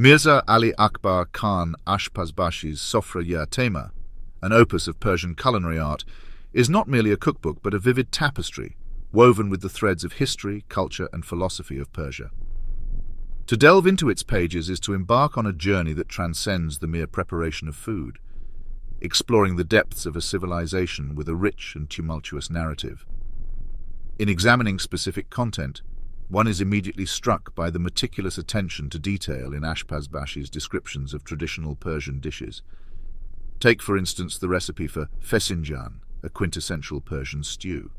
Mirza Ali Akbar Khan Ashpazbashi's Sofra, an opus of Persian culinary art, is not merely a cookbook but a vivid tapestry, woven with the threads of history, culture, and philosophy of Persia. To delve into its pages is to embark on a journey that transcends the mere preparation of food, exploring the depths of a civilization with a rich and tumultuous narrative. In examining specific content, one is immediately struck by the meticulous attention to detail in Ashpazbashi's descriptions of traditional Persian dishes. Take, for instance, the recipe for fesinjan, a quintessential Persian stew.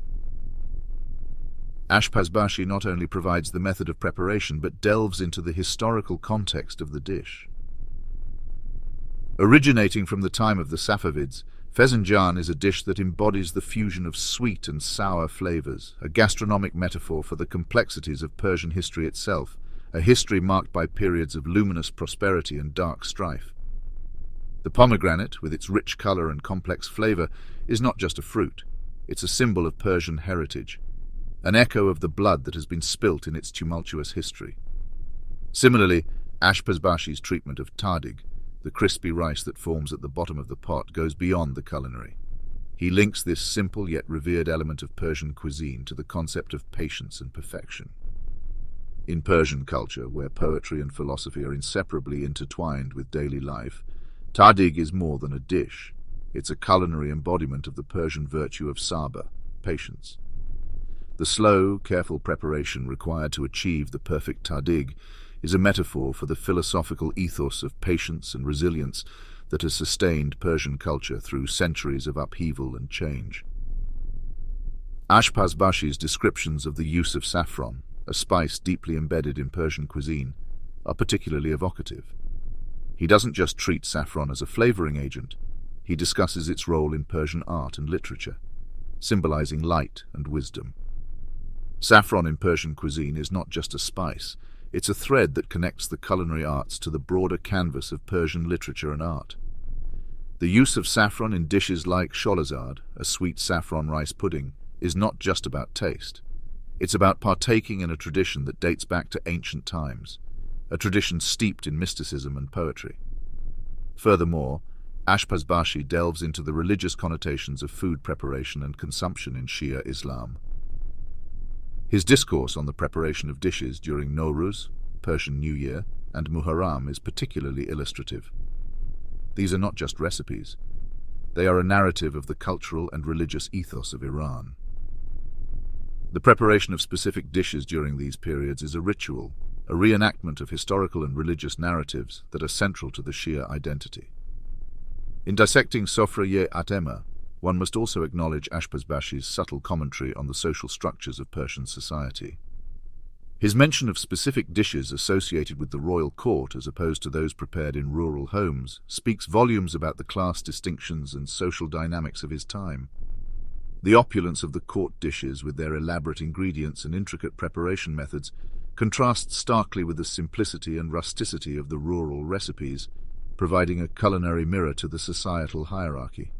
Ashpazbashi not only provides the method of preparation but delves into the historical context of the dish. Originating from the time of the Safavids, fesinjan is a dish that embodies the fusion of sweet and sour flavors, a gastronomic metaphor for the complexities of Persian history itself, a history marked by periods of luminous prosperity and dark strife. The pomegranate, with its rich color and complex flavor, is not just a fruit. It's a symbol of Persian heritage, an echo of the blood that has been spilt in its tumultuous history. Similarly, Ashpazbashi's treatment of tadig, the crispy rice that forms at the bottom of the pot, goes beyond the culinary. He links this simple yet revered element of Persian cuisine to the concept of patience and perfection. In Persian culture, where poetry and philosophy are inseparably intertwined with daily life, tadig is more than a dish. It's a culinary embodiment of the Persian virtue of sabr, patience. The slow, careful preparation required to achieve the perfect tadig is a metaphor for the philosophical ethos of patience and resilience that has sustained Persian culture through centuries of upheaval and change. Ashpazbashi's descriptions of the use of saffron, a spice deeply embedded in Persian cuisine, are particularly evocative. He doesn't just treat saffron as a flavoring agent, he discusses its role in Persian art and literature, symbolizing light and wisdom. Saffron in Persian cuisine is not just a spice, it's a thread that connects the culinary arts to the broader canvas of Persian literature and art. The use of saffron in dishes like sholazad, a sweet saffron rice pudding, is not just about taste. It's about partaking in a tradition that dates back to ancient times, a tradition steeped in mysticism and poetry. Furthermore, Ashpazbashi delves into the religious connotations of food preparation and consumption in Shia Islam. His discourse on the preparation of dishes during Nowruz, Persian New Year, and Muharram is particularly illustrative. These are not just recipes. They are a narrative of the cultural and religious ethos of Iran. The preparation of specific dishes during these periods is a ritual, a reenactment of historical and religious narratives that are central to the Shia identity. In dissecting Sofra, one must also acknowledge Ashpazbashi's subtle commentary on the social structures of Persian society. His mention of specific dishes associated with the royal court as opposed to those prepared in rural homes speaks volumes about the class distinctions and social dynamics of his time. The opulence of the court dishes, with their elaborate ingredients and intricate preparation methods, contrasts starkly with the simplicity and rusticity of the rural recipes, providing a culinary mirror to the societal hierarchy.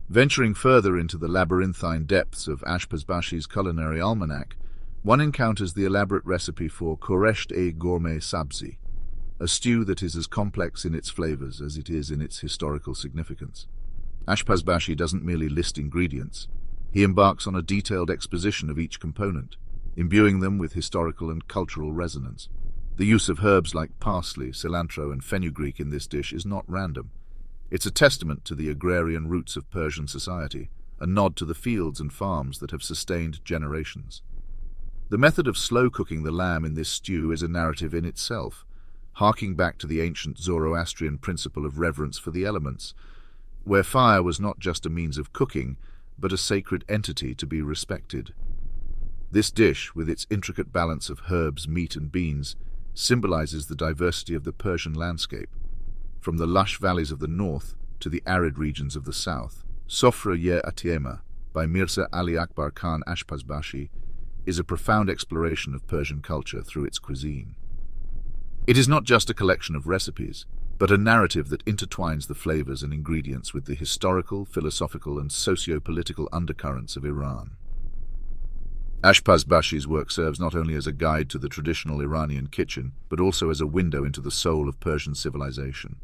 Venturing further into the labyrinthine depths of Ashpazbashi's culinary almanac, one encounters the elaborate recipe for Koresht-e-Gourmet Sabzi, a stew that is as complex in its flavors as it is in its historical significance. Ashpazbashi doesn't merely list ingredients. He embarks on a detailed exposition of each component, imbuing them with historical and cultural resonance. The use of herbs like parsley, cilantro, and fenugreek in this dish is not random. It's a testament to the agrarian roots of Persian society, a nod to the fields and farms that have sustained generations. The method of slow cooking the lamb in this stew is a narrative in itself, harking back to the ancient Zoroastrian principle of reverence for the elements, where fire was not just a means of cooking, but a sacred entity to be respected. This dish, with its intricate balance of herbs, meat, and beans, symbolizes the diversity of the Persian landscape. From the lush valleys of the north to the arid regions of the south, Sofra by Mirza Ali Akbar Khan Ashpazbashi is a profound exploration of Persian culture through its cuisine. It is not just a collection of recipes, but a narrative that intertwines the flavors and ingredients with the historical, philosophical, and socio-political undercurrents of Iran. Ashpaz-Bashi's work serves not only as a guide to the traditional Iranian kitchen, but also as a window into the soul of Persian civilization.